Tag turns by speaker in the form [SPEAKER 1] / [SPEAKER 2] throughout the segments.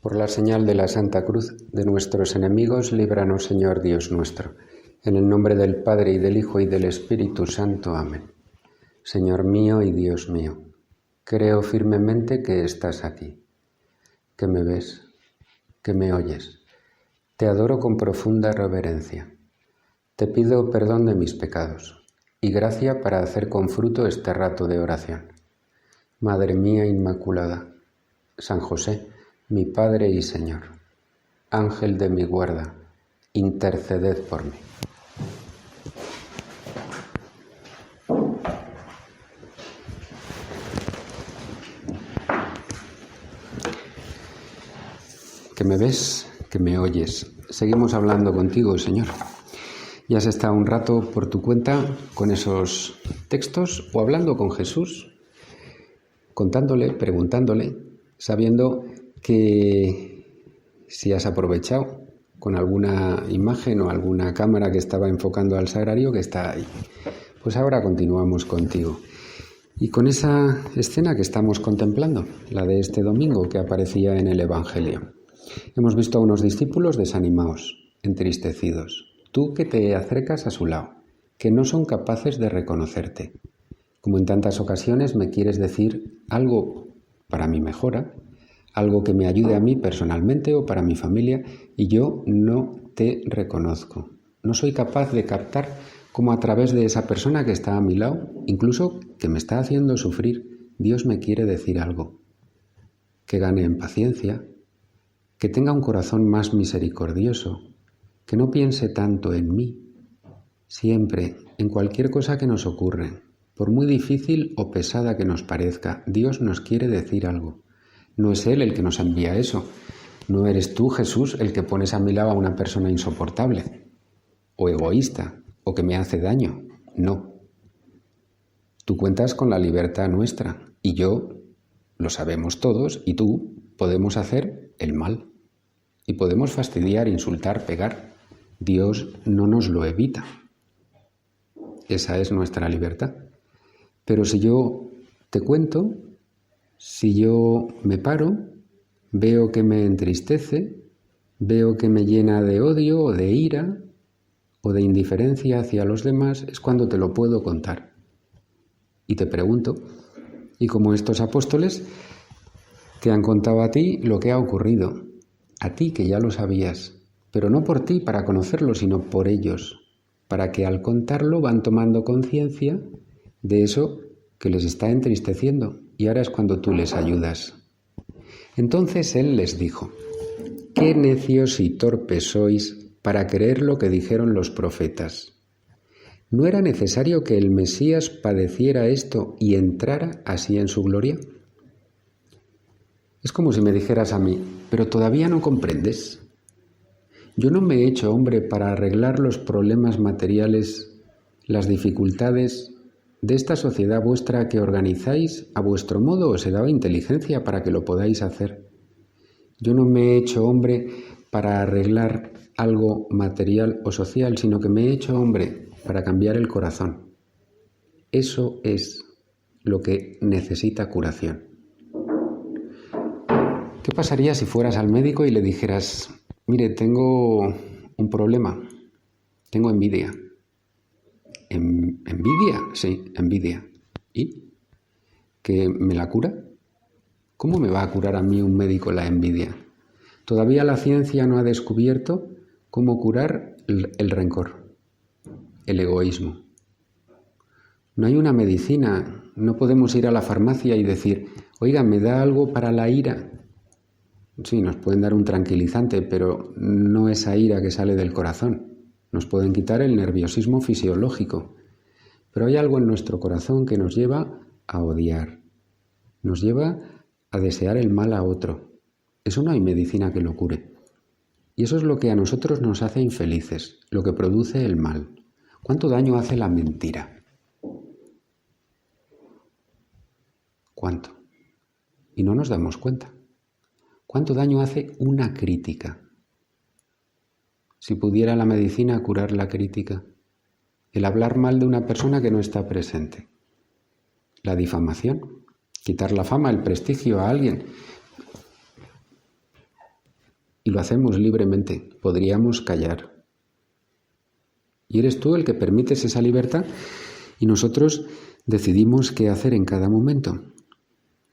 [SPEAKER 1] Por la señal de la Santa Cruz de nuestros enemigos, líbranos, Señor Dios nuestro. En el nombre del Padre, y del Hijo, y del Espíritu Santo. Amén. Señor mío y Dios mío, creo firmemente que estás aquí, que me ves, que me oyes. Te adoro con profunda reverencia. Te pido perdón de mis pecados y gracia para hacer con fruto este rato de oración. Madre mía Inmaculada, San José, mi Padre y Señor, Ángel de mi guarda, interceded por mí. Que me ves, que me oyes. Seguimos hablando contigo, Señor. Ya has estado un rato por tu cuenta con esos textos o hablando con Jesús, contándole, preguntándole, sabiendo que si has aprovechado con alguna imagen o alguna cámara que estaba enfocando al sagrario, que está ahí. Pues ahora continuamos contigo. Y con esa escena que estamos contemplando, la de este domingo que aparecía en el Evangelio. Hemos visto a unos discípulos desanimados, entristecidos. Tú que te acercas a su lado, que no son capaces de reconocerte. Como en tantas ocasiones me quieres decir algo para mi mejora, algo que me ayude a mí personalmente o para mi familia, y yo no te reconozco. No soy capaz de captar cómo a través de esa persona que está a mi lado, incluso que me está haciendo sufrir, Dios me quiere decir algo. Que gane en paciencia, que tenga un corazón más misericordioso, que no piense tanto en mí. Siempre, en cualquier cosa que nos ocurre, por muy difícil o pesada que nos parezca, Dios nos quiere decir algo. No es Él el que nos envía eso. No eres tú, Jesús, el que pones a mi lado a una persona insoportable, o egoísta, o que me hace daño. No. Tú cuentas con la libertad nuestra, y yo, lo sabemos todos, y tú, podemos hacer el mal. Y podemos fastidiar, insultar, pegar. Dios no nos lo evita. Esa es nuestra libertad. Pero si yo te cuento, si yo me paro, veo que me entristece, veo que me llena de odio o de ira o de indiferencia hacia los demás, es cuando te lo puedo contar. Y te pregunto, y como estos apóstoles te han contado a ti lo que ha ocurrido, a ti que ya lo sabías, pero no por ti para conocerlo, sino por ellos, para que al contarlo van tomando conciencia de eso que les está entristeciendo, y ahora es cuando tú les ayudas. Entonces él les dijo: «Qué necios y torpes sois para creer lo que dijeron los profetas. ¿No era necesario que el Mesías padeciera esto y entrara así en su gloria?» Es como si me dijeras a mí: «Pero todavía no comprendes. Yo no me he hecho hombre para arreglar los problemas materiales, las dificultades de esta sociedad vuestra que organizáis a vuestro modo, os he dado inteligencia para que lo podáis hacer. Yo no me he hecho hombre para arreglar algo material o social, sino que me he hecho hombre para cambiar el corazón. Eso es lo que necesita curación». ¿Qué pasaría si fueras al médico y le dijeras: «Mire, tengo un problema, tengo envidia»? ¿Envidia? Sí, envidia. ¿Y? ¿Que me la cura? ¿Cómo me va a curar a mí un médico la envidia? Todavía la ciencia no ha descubierto cómo curar el rencor, el egoísmo. No hay una medicina, no podemos ir a la farmacia y decir: «Oiga, ¿me da algo para la ira?» Sí, nos pueden dar un tranquilizante, pero no esa ira que sale del corazón. Nos pueden quitar el nerviosismo fisiológico. Pero hay algo en nuestro corazón que nos lleva a odiar. Nos lleva a desear el mal a otro. Eso no hay medicina que lo cure. Y eso es lo que a nosotros nos hace infelices, lo que produce el mal. ¿Cuánto daño hace la mentira? ¿Cuánto? Y no nos damos cuenta. ¿Cuánto daño hace una crítica? Si pudiera la medicina curar la crítica, el hablar mal de una persona que no está presente, la difamación, quitar la fama, el prestigio a alguien. y lo hacemos libremente. Podríamos callar. Y eres tú el que permites esa libertad y nosotros decidimos qué hacer en cada momento.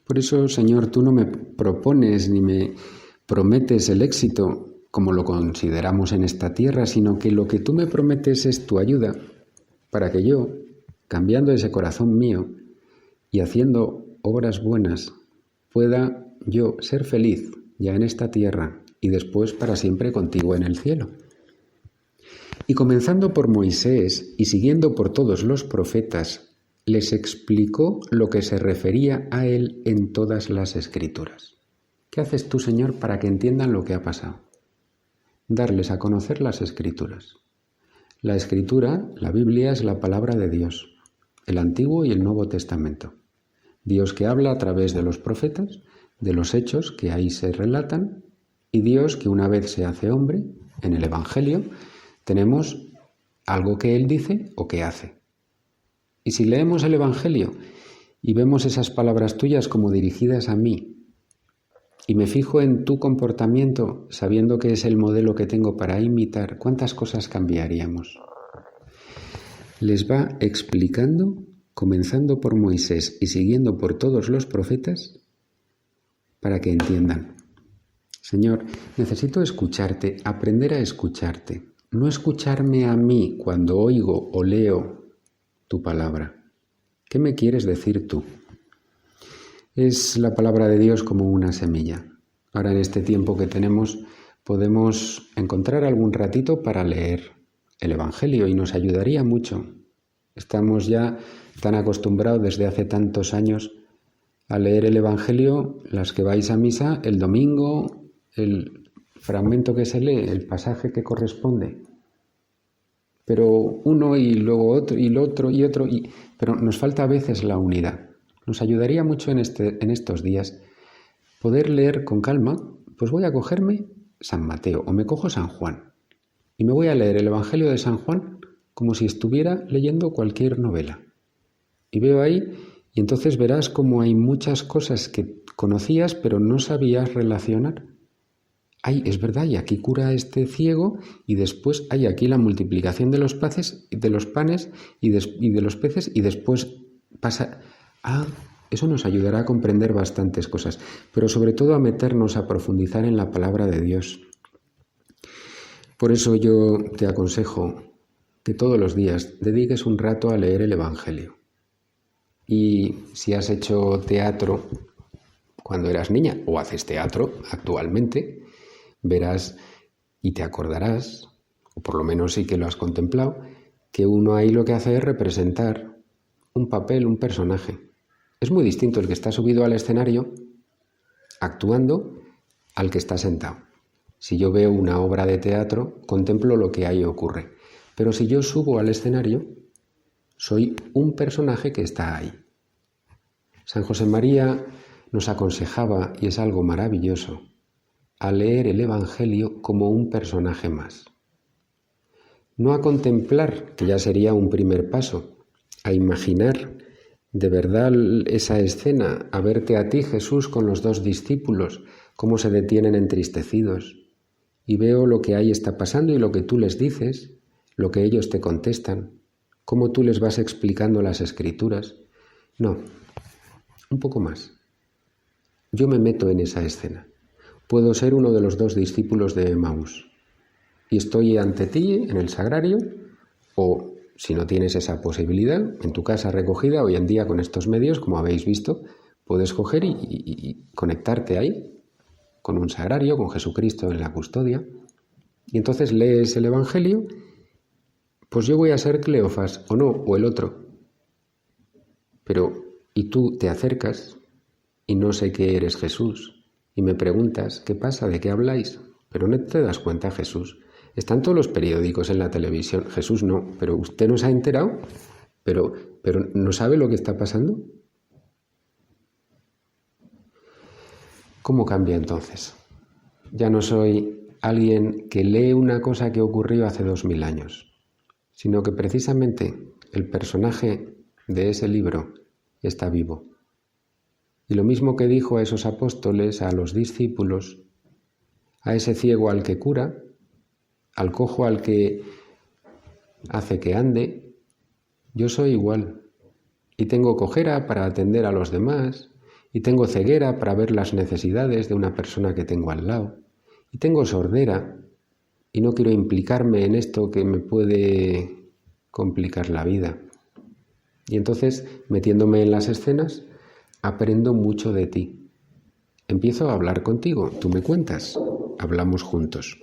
[SPEAKER 1] Por eso, Señor, tú no me propones ni me prometes el éxito como lo consideramos en esta tierra, sino que lo que tú me prometes es tu ayuda para que yo, cambiando ese corazón mío y haciendo obras buenas, pueda yo ser feliz ya en esta tierra y después para siempre contigo en el cielo. Y comenzando por Moisés y siguiendo por todos los profetas, les explicó lo que se refería a él en todas las Escrituras. ¿Qué haces tú, Señor, para que entiendan lo que ha pasado? Darles a conocer las Escrituras. La Escritura, la Biblia, es la palabra de Dios, el Antiguo y el Nuevo Testamento. Dios que habla a través de los profetas, de los hechos que ahí se relatan, y Dios que una vez se hace hombre, en el Evangelio, tenemos algo que Él dice o que hace. Y si leemos el Evangelio y vemos esas palabras tuyas como dirigidas a mí, y me fijo en tu comportamiento sabiendo que es el modelo que tengo para imitar, ¿cuántas cosas cambiaríamos? Les va explicando, comenzando por Moisés y siguiendo por todos los profetas, para que entiendan. Señor, necesito escucharte, aprender a escucharte, no escucharme a mí cuando oigo o leo tu palabra. ¿Qué me quieres decir tú? Es la palabra de Dios como una semilla. Ahora en este tiempo que tenemos podemos encontrar algún ratito para leer el Evangelio y nos ayudaría mucho. Estamos ya tan acostumbrados desde hace tantos años a leer el Evangelio, las que vais a misa, el domingo, el fragmento que se lee, el pasaje que corresponde. Pero uno y luego otro y lo otro y otro, pero nos falta a veces la unidad. Nos ayudaría mucho en estos días poder leer con calma, pues voy a cogerme San Mateo o me cojo San Juan y me voy a leer el Evangelio de San Juan como si estuviera leyendo cualquier novela. Y veo ahí y entonces verás como hay muchas cosas que conocías pero no sabías relacionar. Ay, es verdad, y aquí cura este ciego y después hay aquí la multiplicación de los panes y de los peces y después pasa... eso nos ayudará a comprender bastantes cosas, pero sobre todo a meternos a profundizar en la palabra de Dios. Por eso yo te aconsejo que todos los días dediques un rato a leer el Evangelio. Y si has hecho teatro cuando eras niña o haces teatro actualmente, verás y te acordarás, o por lo menos sí que lo has contemplado, que uno ahí lo que hace es representar un papel, un personaje. Es muy distinto el que está subido al escenario actuando al que está sentado. Si yo veo una obra de teatro, contemplo lo que ahí ocurre. Pero si yo subo al escenario, soy un personaje que está ahí. San José María nos aconsejaba, y es algo maravilloso, a leer el Evangelio como un personaje más. No a contemplar, que ya sería un primer paso, a imaginar de verdad esa escena, a verte a ti, Jesús, con los dos discípulos, cómo se detienen entristecidos, y veo lo que ahí está pasando y lo que tú les dices, lo que ellos te contestan, cómo tú les vas explicando las Escrituras. No, un poco más. Yo me meto en esa escena. Puedo ser uno de los dos discípulos de Emaús y estoy ante ti en el sagrario, o si no tienes esa posibilidad, en tu casa recogida hoy en día con estos medios, como habéis visto, puedes coger y conectarte ahí con un sagrario, con Jesucristo en la custodia, y entonces lees el Evangelio. Pues yo voy a ser Cleofas, o no, o el otro. Pero, y tú te acercas y no sé que eres Jesús, y me preguntas, ¿qué pasa? ¿De qué habláis? Pero no te das cuenta, Jesús. Están todos los periódicos en la televisión. Jesús no, pero usted no se ha enterado, pero ¿no sabe lo que está pasando? ¿Cómo cambia entonces? Ya no soy alguien que lee una cosa que ocurrió hace 2000 años, sino que precisamente el personaje de ese libro está vivo. Y lo mismo que dijo a esos apóstoles, a los discípulos, a ese ciego al que cura, al cojo al que hace que ande. Yo soy igual y tengo cojera para atender a los demás y tengo ceguera para ver las necesidades de una persona que tengo al lado y tengo sordera y no quiero implicarme en esto que me puede complicar la vida. Y entonces, metiéndome en las escenas, aprendo mucho de ti. Empiezo a hablar contigo, tú me cuentas, hablamos juntos.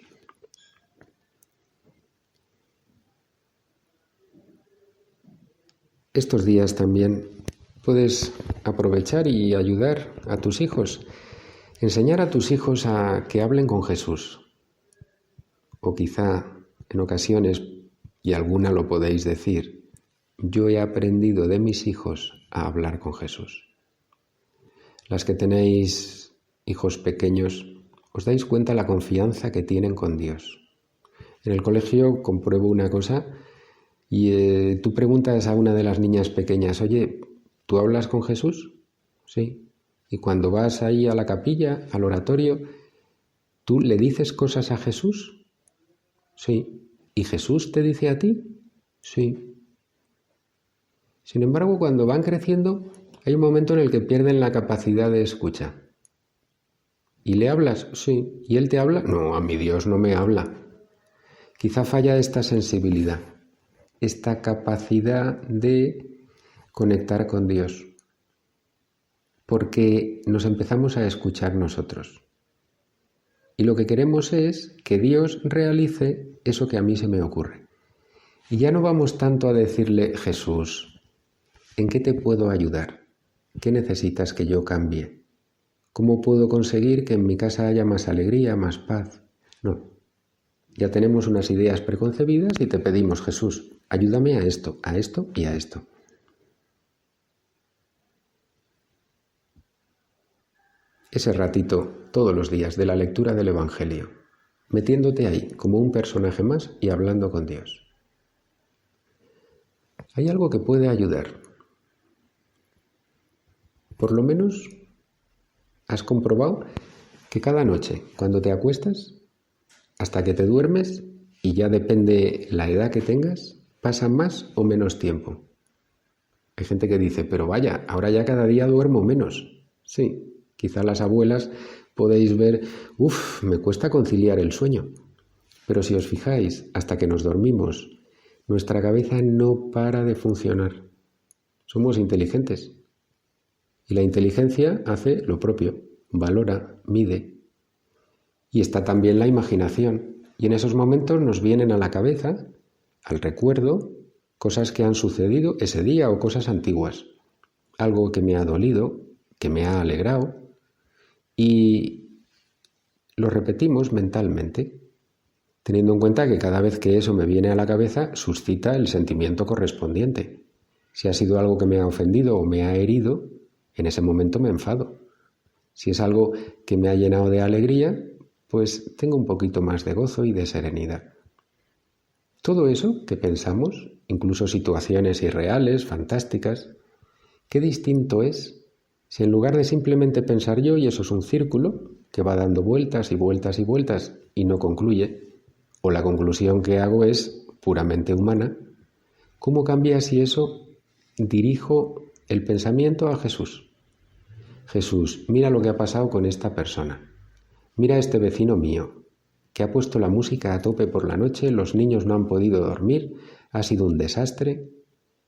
[SPEAKER 1] Estos días también puedes aprovechar y ayudar a tus hijos, enseñar a tus hijos a que hablen con Jesús. O quizá en ocasiones, y alguna lo podéis decir, yo he aprendido de mis hijos a hablar con Jesús. Las que tenéis hijos pequeños, os dais cuenta la confianza que tienen con Dios. En el colegio compruebo una cosa y tú preguntas a una de las niñas pequeñas, oye, ¿tú hablas con Jesús? Sí. Y cuando vas ahí a la capilla, al oratorio, ¿tú le dices cosas a Jesús? Sí. ¿Y Jesús te dice a ti? Sí. Sin embargo, cuando van creciendo, hay un momento en el que pierden la capacidad de escucha. ¿Y le hablas? Sí. ¿Y él te habla? No, a mi Dios no me habla. Quizá falla esta sensibilidad, esta capacidad de conectar con Dios, porque nos empezamos a escuchar nosotros. Y lo que queremos es que Dios realice eso que a mí se me ocurre. Y ya no vamos tanto a decirle, Jesús, ¿en qué te puedo ayudar? ¿Qué necesitas que yo cambie? ¿Cómo puedo conseguir que en mi casa haya más alegría, más paz? No. Ya tenemos unas ideas preconcebidas y te pedimos, Jesús, ayúdame a esto y a esto. Ese ratito, todos los días, de la lectura del Evangelio, metiéndote ahí como un personaje más y hablando con Dios. Hay algo que puede ayudar. Por lo menos has comprobado que cada noche, cuando te acuestas, hasta que te duermes, y ya depende la edad que tengas, pasa más o menos tiempo. Hay gente que dice, pero vaya, ahora ya cada día duermo menos. Sí, quizá las abuelas podéis ver, me cuesta conciliar el sueño. Pero si os fijáis, hasta que nos dormimos, nuestra cabeza no para de funcionar. Somos inteligentes. Y la inteligencia hace lo propio, valora, mide. Y está también la imaginación. Y en esos momentos nos vienen a la cabeza, al recuerdo, cosas que han sucedido ese día o cosas antiguas. Algo que me ha dolido, que me ha alegrado. Y lo repetimos mentalmente, teniendo en cuenta que cada vez que eso me viene a la cabeza, suscita el sentimiento correspondiente. Si ha sido algo que me ha ofendido o me ha herido, en ese momento me enfado. Si es algo que me ha llenado de alegría, pues tengo un poquito más de gozo y de serenidad. Todo eso que pensamos, incluso situaciones irreales, fantásticas, qué distinto es si en lugar de simplemente pensar yo, y eso es un círculo que va dando vueltas y vueltas y vueltas y no concluye, o la conclusión que hago es puramente humana, ¿cómo cambia si eso dirijo el pensamiento a Jesús? Jesús, mira lo que ha pasado con esta persona. Mira a este vecino mío, que ha puesto la música a tope por la noche, los niños no han podido dormir, ha sido un desastre.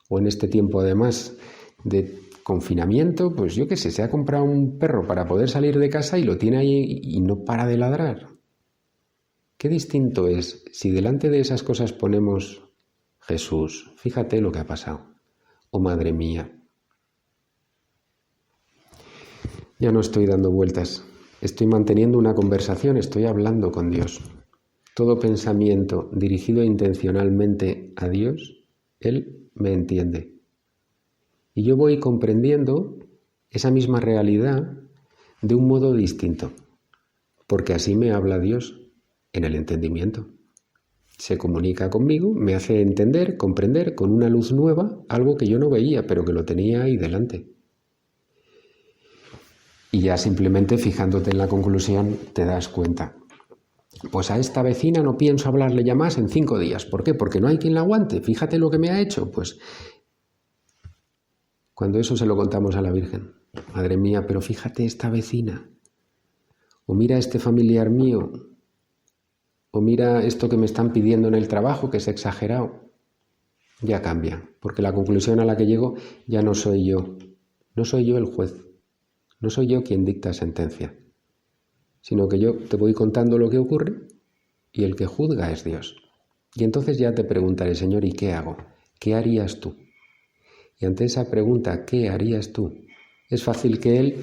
[SPEAKER 1] O en este tiempo además de confinamiento, pues yo qué sé, se ha comprado un perro para poder salir de casa y lo tiene ahí y no para de ladrar. Qué distinto es si delante de esas cosas ponemos Jesús, fíjate lo que ha pasado. Oh madre mía. Ya no estoy dando vueltas. Estoy manteniendo una conversación, estoy hablando con Dios. Todo pensamiento dirigido intencionalmente a Dios, Él me entiende. Y yo voy comprendiendo esa misma realidad de un modo distinto, porque así me habla Dios en el entendimiento. Se comunica conmigo, me hace entender, comprender con una luz nueva algo que yo no veía, pero que lo tenía ahí delante. Y ya simplemente fijándote en la conclusión te das cuenta. Pues a esta vecina no pienso hablarle ya más en 5 días. ¿Por qué? Porque no hay quien la aguante. Fíjate lo que me ha hecho. Pues cuando eso se lo contamos a la Virgen, madre mía, pero fíjate esta vecina, o mira este familiar mío, o mira esto que me están pidiendo en el trabajo, que es exagerado, ya cambia, porque la conclusión a la que llego ya no soy yo el juez, no soy yo quien dicta sentencia, sino que yo te voy contando lo que ocurre y el que juzga es Dios. Y entonces ya te preguntaré, Señor, ¿y qué hago? ¿Qué harías tú? Y ante esa pregunta, ¿qué harías tú? Es fácil que Él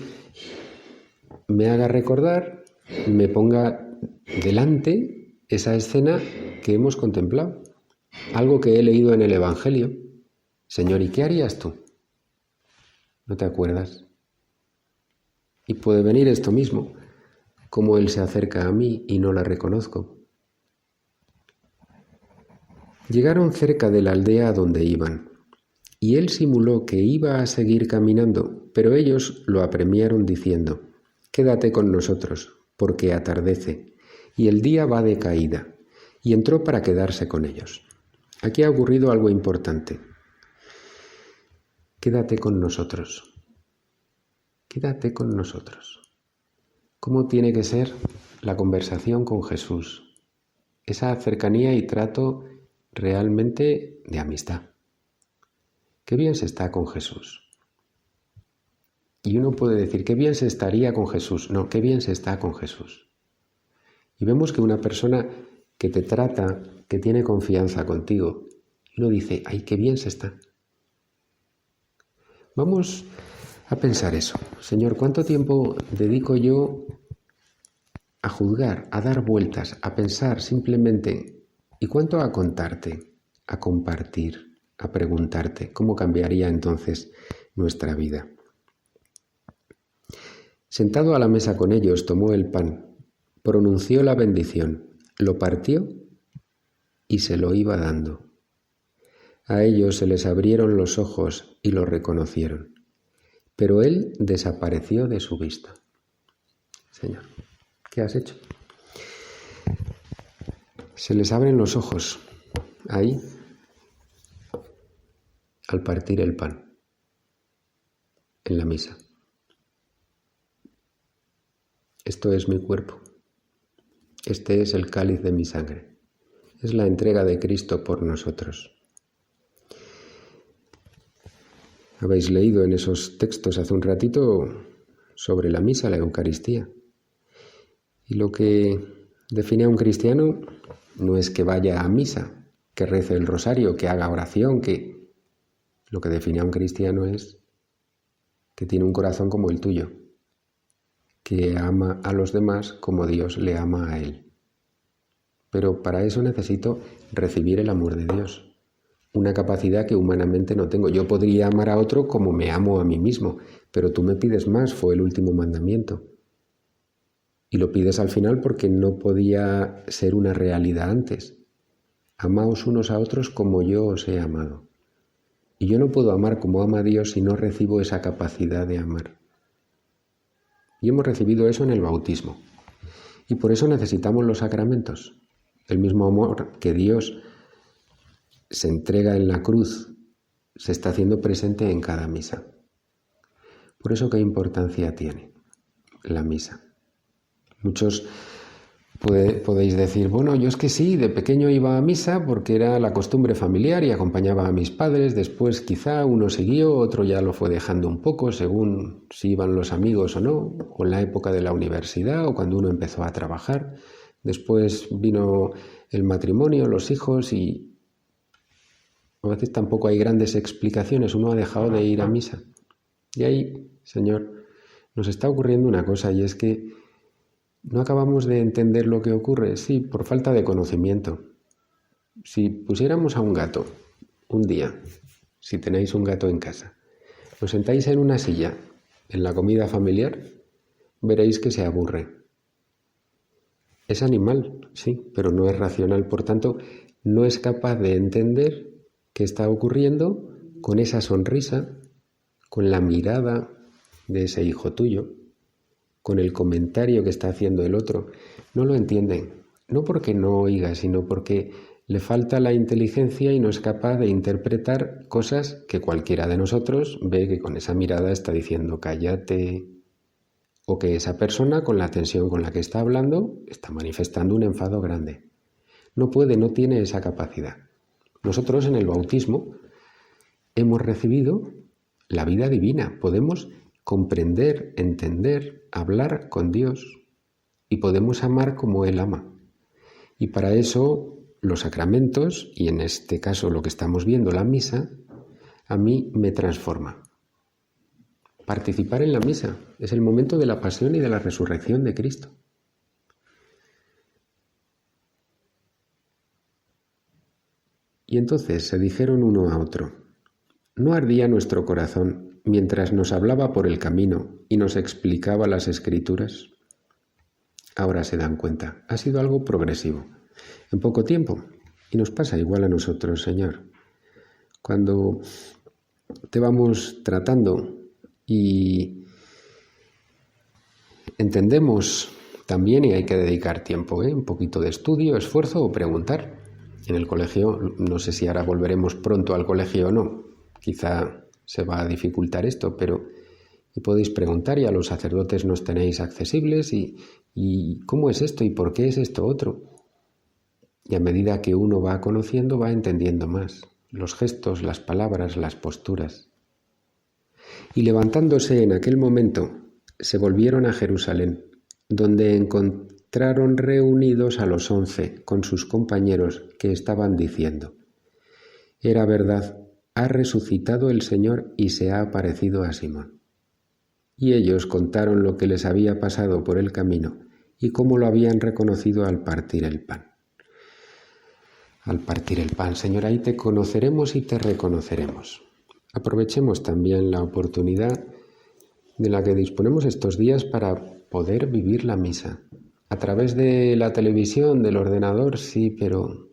[SPEAKER 1] me haga recordar, me ponga delante esa escena que hemos contemplado, algo que he leído en el Evangelio. Señor, ¿y qué harías tú? ¿No te acuerdas? Y puede venir esto mismo, como Él se acerca a mí y no la reconozco. Llegaron cerca de la aldea a donde iban. Y él simuló que iba a seguir caminando, pero ellos lo apremiaron diciendo, «Quédate con nosotros, porque atardece, y el día va de caída». Y entró para quedarse con ellos. Aquí ha ocurrido algo importante. Quédate con nosotros. Quédate con nosotros. ¿Cómo tiene que ser la conversación con Jesús? Esa cercanía y trato realmente de amistad. Qué bien se está con Jesús. Y uno puede decir, qué bien se estaría con Jesús. No, qué bien se está con Jesús. Y vemos que una persona que te trata, que tiene confianza contigo, uno dice, ay, qué bien se está. Vamos a pensar eso. Señor, ¿cuánto tiempo dedico yo a juzgar, a dar vueltas, a pensar simplemente? ¿Y cuánto a contarte, a compartir? A preguntarte cómo cambiaría entonces nuestra vida. Sentado a la mesa con ellos, tomó el pan, pronunció la bendición, lo partió y se lo iba dando. A ellos se les abrieron los ojos y lo reconocieron, pero él desapareció de su vista. Señor, ¿qué has hecho? Se les abren los ojos ahí, al partir el pan, en la misa. Esto es mi cuerpo. Este es el cáliz de mi sangre. Es la entrega de Cristo por nosotros. Habéis leído en esos textos hace un ratito sobre la misa, la Eucaristía. Y lo que define a un cristiano no es que vaya a misa, que rece el rosario, que haga oración, que... Lo que define a un cristiano es que tiene un corazón como el tuyo, que ama a los demás como Dios le ama a él. Pero para eso necesito recibir el amor de Dios, una capacidad que humanamente no tengo. Yo podría amar a otro como me amo a mí mismo, pero tú me pides más, fue el último mandamiento. Y lo pides al final porque no podía ser una realidad antes. Amaos unos a otros como yo os he amado. Y yo no puedo amar como ama Dios si no recibo esa capacidad de amar. Y hemos recibido eso en el bautismo. Y por eso necesitamos los sacramentos. El mismo amor que Dios se entrega en la cruz se está haciendo presente en cada misa. Por eso, ¿qué importancia tiene la misa? Muchos podéis decir, bueno, yo es que sí, de pequeño iba a misa porque era la costumbre familiar y acompañaba a mis padres, después quizá uno siguió, otro ya lo fue dejando un poco según si iban los amigos o no, o en la época de la universidad o cuando uno empezó a trabajar, después vino el matrimonio, los hijos y a veces tampoco hay grandes explicaciones, uno ha dejado de ir a misa. Y ahí, Señor, nos está ocurriendo una cosa y es que no acabamos de entender lo que ocurre, sí, por falta de conocimiento. Si pusiéramos a un gato un día, si tenéis un gato en casa, lo sentáis en una silla, en la comida familiar, veréis que se aburre. Es animal, sí, pero no es racional, por tanto, no es capaz de entender qué está ocurriendo con esa sonrisa, con la mirada de ese hijo tuyo, con el comentario que está haciendo el otro. No lo entienden, no porque no oiga, sino porque le falta la inteligencia y no es capaz de interpretar cosas que cualquiera de nosotros ve que con esa mirada está diciendo cállate, o que esa persona con la tensión con la que está hablando está manifestando un enfado grande. No puede, no tiene esa capacidad. Nosotros en el bautismo hemos recibido la vida divina, podemos comprender, entender, hablar con Dios y podemos amar como Él ama. Y para eso los sacramentos, y en este caso lo que estamos viendo, la misa, a mí me transforma. Participar en la misa es el momento de la pasión y de la resurrección de Cristo. Y entonces se dijeron uno a otro, ¿no ardía nuestro corazón mientras nos hablaba por el camino y nos explicaba las Escrituras? Ahora se dan cuenta, ha sido algo progresivo, en poco tiempo, y nos pasa igual a nosotros, Señor. Cuando te vamos tratando y entendemos también, y hay que dedicar tiempo, un poquito de estudio, esfuerzo o preguntar. En el colegio, no sé si ahora volveremos pronto al colegio o no, quizá se va a dificultar esto, pero podéis preguntar y a los sacerdotes nos tenéis accesibles y ¿cómo es esto y por qué es esto otro? Y a medida que uno va conociendo, va entendiendo más los gestos, las palabras, las posturas. Y levantándose en aquel momento, se volvieron a Jerusalén, donde encontraron reunidos a los 11 con sus compañeros que estaban diciendo, «Era verdad, ha resucitado el Señor y se ha aparecido a Simón». Y ellos contaron lo que les había pasado por el camino y cómo lo habían reconocido al partir el pan. Al partir el pan, Señor, ahí te conoceremos y te reconoceremos. Aprovechemos también la oportunidad de la que disponemos estos días para poder vivir la misa. A través de la televisión, del ordenador, sí, pero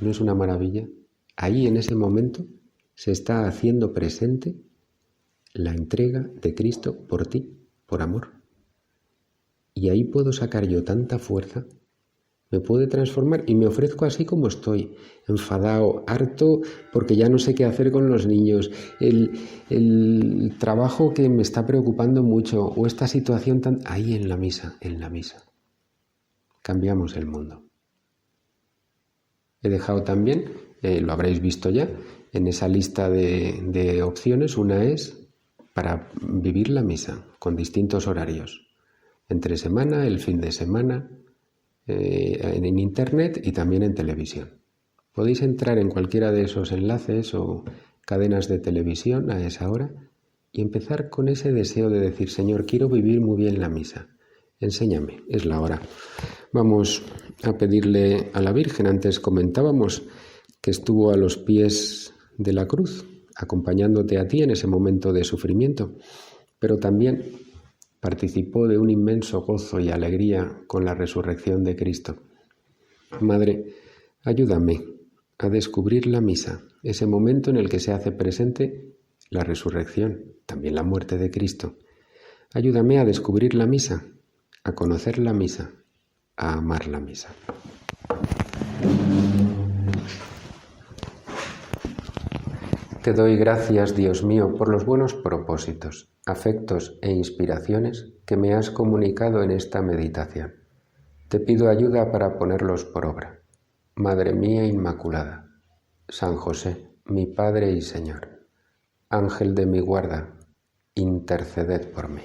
[SPEAKER 1] ¿no es una maravilla? Ahí, en ese momento, se está haciendo presente la entrega de Cristo por ti, por amor. Y ahí puedo sacar yo tanta fuerza, me puede transformar y me ofrezco así como estoy, enfadado, harto, porque ya no sé qué hacer con los niños, el trabajo que me está preocupando mucho, o esta situación tan... Ahí en la misa, cambiamos el mundo. He dejado también, lo habréis visto ya, en esa lista de opciones, una es para vivir la misa con distintos horarios, entre semana, el fin de semana, en internet y también en televisión. Podéis entrar en cualquiera de esos enlaces o cadenas de televisión a esa hora y empezar con ese deseo de decir, Señor, quiero vivir muy bien la misa, enséñame, es la hora. Vamos a pedirle a la Virgen, antes comentábamos que estuvo a los pies de la cruz, acompañándote a ti en ese momento de sufrimiento, pero también participó de un inmenso gozo y alegría con la resurrección de Cristo. Madre, ayúdame a descubrir la misa, ese momento en el que se hace presente la resurrección, también la muerte de Cristo. Ayúdame a descubrir la misa, a conocer la misa, a amar la misa. Te doy gracias, Dios mío, por los buenos propósitos, afectos e inspiraciones que me has comunicado en esta meditación. Te pido ayuda para ponerlos por obra. Madre mía Inmaculada, San José, mi Padre y Señor, Ángel de mi guarda, interceded por mí.